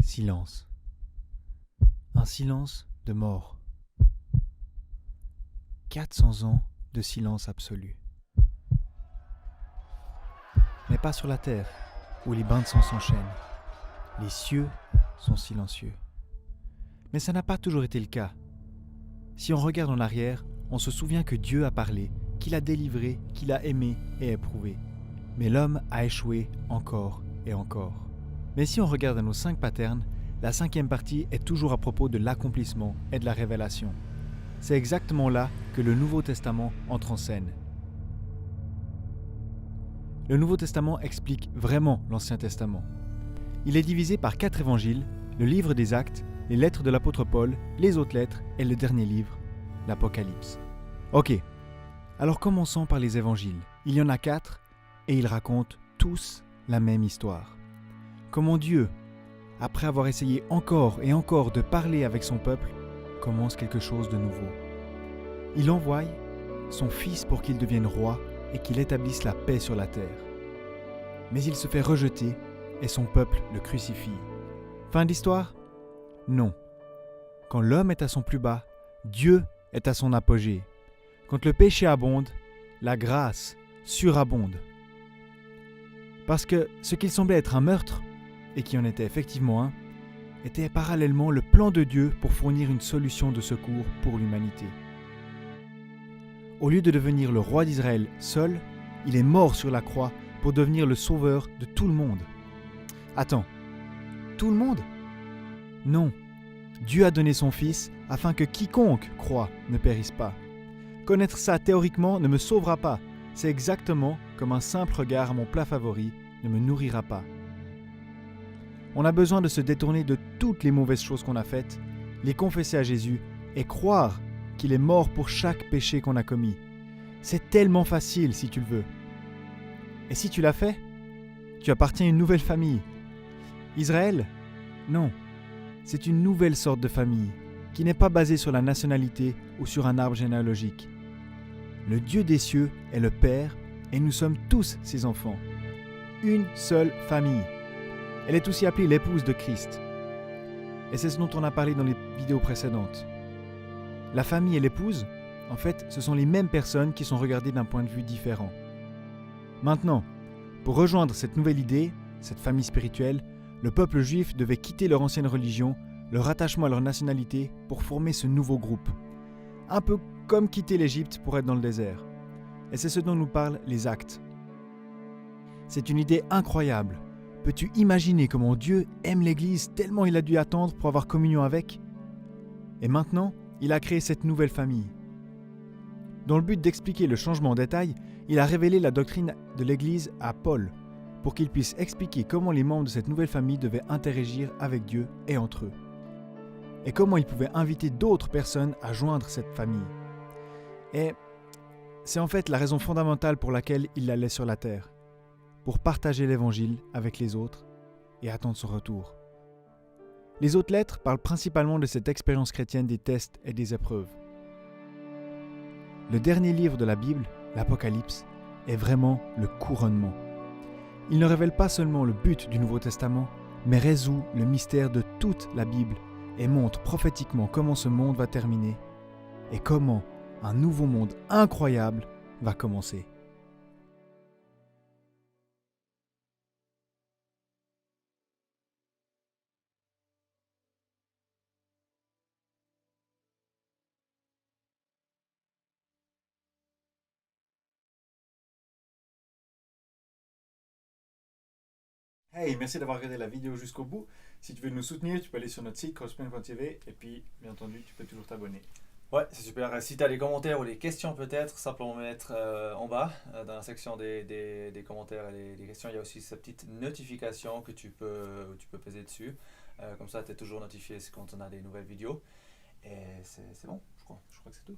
Silence. Un silence de mort. 400 ans de silence absolu. Mais pas sur la terre, où les bains de sang s'enchaînent. Les cieux sont silencieux. Mais ça n'a pas toujours été le cas. Si on regarde en arrière, on se souvient que Dieu a parlé, qu'il a délivré, qu'il a aimé et éprouvé. Mais l'homme a échoué encore et encore. Mais si on regarde à nos 5 patterns, la 5e partie est toujours à propos de l'accomplissement et de la révélation. C'est exactement là que le Nouveau Testament entre en scène. Le Nouveau Testament explique vraiment l'Ancien Testament. Il est divisé par 4 évangiles, le livre des Actes, les lettres de l'apôtre Paul, les autres lettres et le dernier livre, l'Apocalypse. Ok, alors commençons par les évangiles. Il y en a 4 et ils racontent tous la même histoire. Comment Dieu, après avoir essayé encore et encore de parler avec son peuple, commence quelque chose de nouveau. Il envoie son Fils pour qu'il devienne roi et qu'il établisse la paix sur la terre. Mais il se fait rejeter et son peuple le crucifie. Fin d'histoire ? Non. Quand l'homme est à son plus bas, Dieu est à son apogée. Quand le péché abonde, la grâce surabonde. Parce que ce qu'il semblait être un meurtre, et qui en était effectivement un, était parallèlement le plan de Dieu pour fournir une solution de secours pour l'humanité. Au lieu de devenir le roi d'Israël seul, il est mort sur la croix pour devenir le sauveur de tout le monde. Attends, tout le monde ? Non, Dieu a donné son Fils afin que quiconque croit ne périsse pas. Connaître ça théoriquement ne me sauvera pas. C'est exactement comme un simple regard à mon plat favori ne me nourrira pas. On a besoin de se détourner de toutes les mauvaises choses qu'on a faites, les confesser à Jésus et croire qu'il est mort pour chaque péché qu'on a commis. C'est tellement facile si tu le veux. Et si tu l'as fait, tu appartiens à une nouvelle famille. Israël ? Non. C'est une nouvelle sorte de famille qui n'est pas basée sur la nationalité ou sur un arbre généalogique. Le Dieu des cieux est le Père et nous sommes tous ses enfants. Une seule famille. Elle est aussi appelée l'épouse de Christ. Et c'est ce dont on a parlé dans les vidéos précédentes. La famille et l'épouse, en fait, ce sont les mêmes personnes qui sont regardées d'un point de vue différent. Maintenant, pour rejoindre cette nouvelle idée, cette famille spirituelle, le peuple juif devait quitter leur ancienne religion, leur attachement à leur nationalité pour former ce nouveau groupe. Un peu comme quitter l'Égypte pour être dans le désert. Et c'est ce dont nous parlent les Actes. C'est une idée incroyable. Peux-tu imaginer comment Dieu aime l'Église tellement il a dû attendre pour avoir communion avec ? Et maintenant, il a créé cette nouvelle famille. Dans le but d'expliquer le changement en détail, il a révélé la doctrine de l'Église à Paul, pour qu'il puisse expliquer comment les membres de cette nouvelle famille devaient interagir avec Dieu et entre eux. Et comment ils pouvaient inviter d'autres personnes à joindre cette famille. Et c'est en fait la raison fondamentale pour laquelle il allait sur la terre, pour partager l'évangile avec les autres et attendre son retour. Les autres lettres parlent principalement de cette expérience chrétienne des tests et des épreuves. Le dernier livre de la Bible, l'Apocalypse, est vraiment le couronnement. Il ne révèle pas seulement le but du Nouveau Testament, mais résout le mystère de toute la Bible et montre prophétiquement comment ce monde va terminer et comment un nouveau monde incroyable va commencer. Hey, merci d'avoir regardé la vidéo jusqu'au bout. Si tu veux nous soutenir, tu peux aller sur notre site crosspoint.tv et puis, bien entendu, tu peux toujours t'abonner. Ouais, c'est super. Si tu as des commentaires ou des questions peut-être, simplement mettre en bas, dans la section des commentaires et des questions, il y a aussi cette petite notification que tu peux peser dessus. Comme ça, tu es toujours notifié quand on a des nouvelles vidéos. Et c'est bon, je crois que c'est tout.